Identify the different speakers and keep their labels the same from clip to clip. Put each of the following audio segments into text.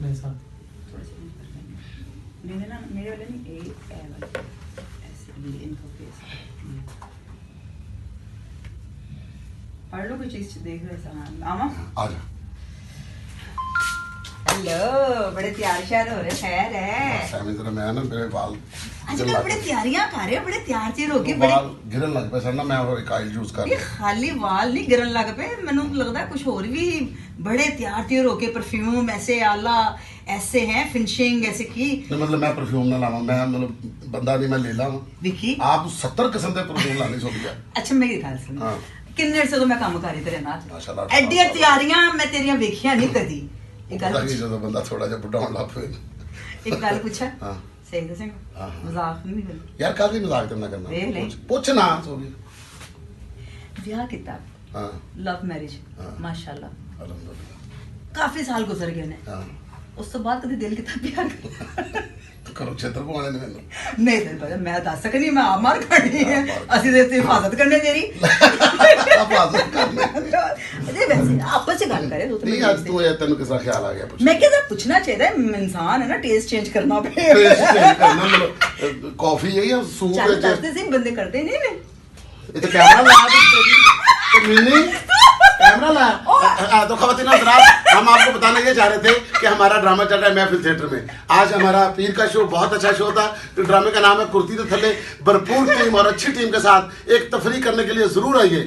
Speaker 1: मेरे साथ
Speaker 2: थोड़ा सा नहीं कर देंगे नहीं ना मेरे वाले नहीं ए वाले ऐसे ये इनको फेस पढ़ लो कोई चीज देख रहे सामान आमा
Speaker 3: आ जा
Speaker 2: हेलो बड़े तैयार शायद हो रहे खैर है
Speaker 3: सैमी तेरा मैं ना मेरे बाल
Speaker 2: आजकल बड़े तैयारियां कर रहे हो बड़े तैयार चीर हो गए बड़े
Speaker 3: बाल गिरन लग पे सर ना मैं और एक ऑयल यूज कर
Speaker 2: ये खाली वाल नहीं गिरन लग पे मैंने लगता है कुछ और भी बड़े तैयार चीर हो के परफ्यूम ऐसे आला ऐसे हैं फिनिशिंग ऐसे की
Speaker 3: नहीं मतलब मैं परफ्यूम ना लावा मैं मतलब बंदा नहीं मैं ले लावा
Speaker 2: विकी
Speaker 3: आप 70 किस्म के परफ्यूम लाने सोच गया
Speaker 2: अच्छा मेरी गल सुन
Speaker 3: हाँ
Speaker 2: किन्ने से तो मैं काम करी तेरे नाल
Speaker 3: माशाल्लाह
Speaker 2: एडियां तैयारियां मैं तेरियां वेखियां नहीं कदी एक गल
Speaker 3: लगी ਜਦੋਂ ਬੰਦਾ ਥੋੜਾ ਜਿਹਾ ਬੁੱਢਾ ਹੋਣ ਲੱਗ ਪਏ
Speaker 2: एक गल पूछा
Speaker 3: हाँ
Speaker 2: सही दसेंगा
Speaker 3: हाँ, हाँ।
Speaker 2: मजाक नहीं करना
Speaker 3: यार काफी मजाक करना करना
Speaker 2: देख ले।
Speaker 3: पूछ ना सोगी
Speaker 2: ब्याह किता
Speaker 3: हाँ
Speaker 2: लव मैरिज
Speaker 3: हाँ।
Speaker 2: माशाल्लाह
Speaker 3: अल्हम्दुलिल्लाह
Speaker 2: काफी साल गुजर गए ने
Speaker 3: हाँ
Speaker 2: उस तो बाद कभी दिल किता ब्याह
Speaker 3: तो करो क्षेत्र पवाने ने मैंने
Speaker 2: नहीं तेरे पता मैं दस सकनी मैं आप मार खड़ी है असि ते हिफाजत करने तेरी
Speaker 3: आप आज़ाद करने
Speaker 2: अरे वैसे आपस में गल करे तो
Speaker 3: नहीं आज तू ये तेन किस ख्याल आ गया पूछ
Speaker 2: मैं क्या पूछना चाहिए इंसान है ना टेस्ट चेंज करना पे
Speaker 3: टेस्ट चेंज करना मतलब कॉफी है या सूप
Speaker 2: चल
Speaker 3: है
Speaker 2: दसते से बंदे करते नहीं ने
Speaker 3: ये तो कैमरा लगा दे तो मिनी कैमरा लगा तो खवातीन हज़रात हम आपको बताना ये चाह रहे थे कि हमारा ड्रामा चल रहा है महफिल थिएटर में आज हमारा पीर का शो बहुत अच्छा शो था तो ड्रामे का नाम है कुर्ती तो थले भरपूर टीम और अच्छी टीम के साथ एक तफरी करने के लिए जरूर आइए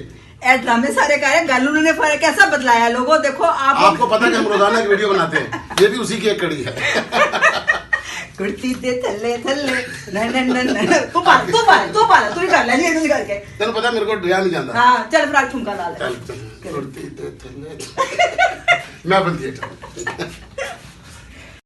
Speaker 2: ए ड्रामे सारे कह रहे गल उन्होंने कैसा बदलाया लोगों देखो
Speaker 3: आपको पता है कि हम रोजाना एक वीडियो बनाते हैं ये भी उसी की एक कड़ी है
Speaker 2: कुर्ती ते थल्ले थल्ले न तू पाल तू ही कर ले ये करके
Speaker 3: तेन पता है मेरे को डरिया नहीं जाता
Speaker 2: हां चल फ्राक ठुमका ला ले
Speaker 3: चल कुर्ती तो थले मैं बन थिएटर